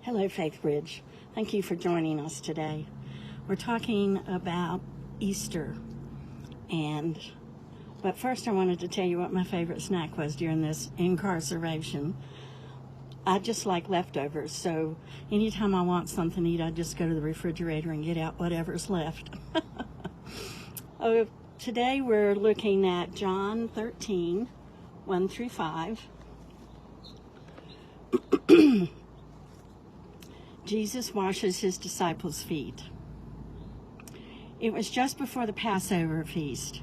Hello, FaithBridge. Thank you for joining us today. We're talking about Easter, but first I wanted to tell you what my favorite snack was during this incarceration. I just like leftovers, so anytime I want something to eat, I just go to the refrigerator and get out whatever's left. Today we're looking at John 13, 1 through 5. Jesus washes his disciples' feet. It was just before the Passover feast.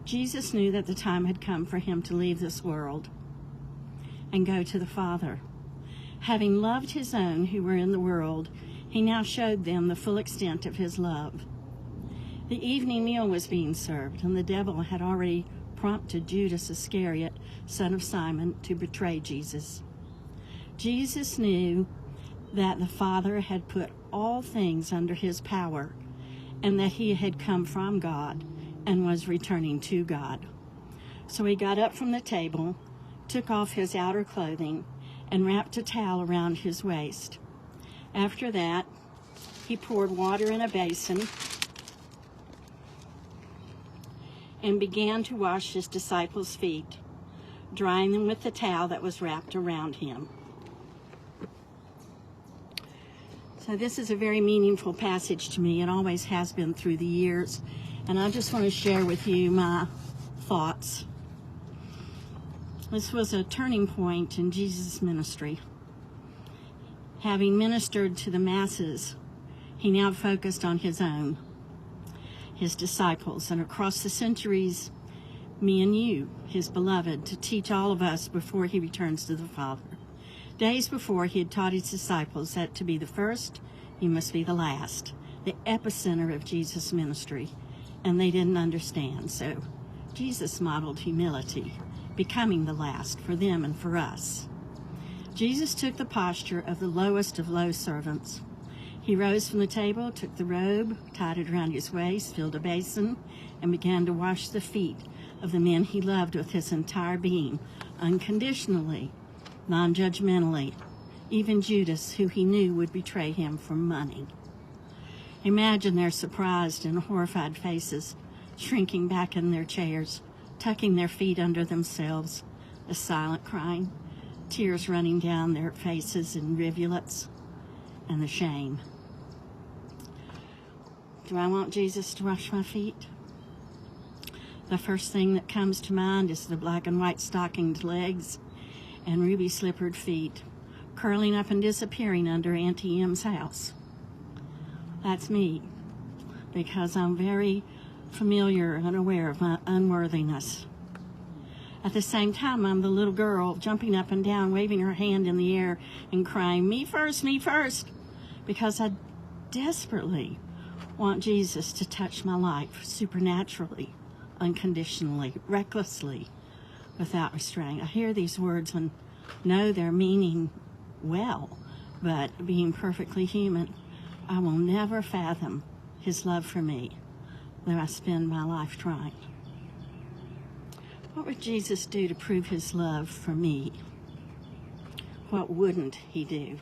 Jesus knew that the time had come for him to leave this world and go to the Father. Having loved his own who were in the world, he now showed them the full extent of his love. The evening meal was being served, and the devil had already prompted Judas Iscariot, son of Simon, to betray Jesus. Jesus knew that the Father had put all things under his power, and that he had come from God and was returning to God. So he got up from the table, took off his outer clothing, and wrapped a towel around his waist. After that, he poured water in a basin and began to wash his disciples' feet, drying them with the towel that was wrapped around him. So this is a very meaningful passage to me. It always has been through the years. And I just want to share with you my thoughts. This was a turning point in Jesus' ministry. Having ministered to the masses, he now focused on his own, his disciples, and across the centuries, me and you, his beloved, to teach all of us before he returns to the Father. Days before, he had taught his disciples that to be the first, you must be the last, the epicenter of Jesus' ministry, and they didn't understand. So Jesus modeled humility, becoming the last for them and for us. Jesus took the posture of the lowest of low servants. He rose from the table, took the robe, tied it around his waist, filled a basin, and began to wash the feet of the men he loved with his entire being, unconditionally, non-judgmentally, even Judas, who he knew would betray him for money. Imagine their surprised and horrified faces, shrinking back in their chairs, tucking their feet under themselves, a silent crying, tears running down their faces in rivulets, and the shame. Do I want Jesus to wash my feet? The first thing that comes to mind is the black and white stockinged legs and ruby slippered feet, curling up and disappearing under Auntie M's house. That's me, because I'm very familiar and aware of my unworthiness. At the same time, I'm the little girl jumping up and down, waving her hand in the air and crying, me first, because I desperately want Jesus to touch my life supernaturally, unconditionally, recklessly, without restraint. I hear these words and know their meaning well, but being perfectly human, I will never fathom his love for me, though I spend my life trying. What would Jesus do to prove his love for me? What wouldn't he do?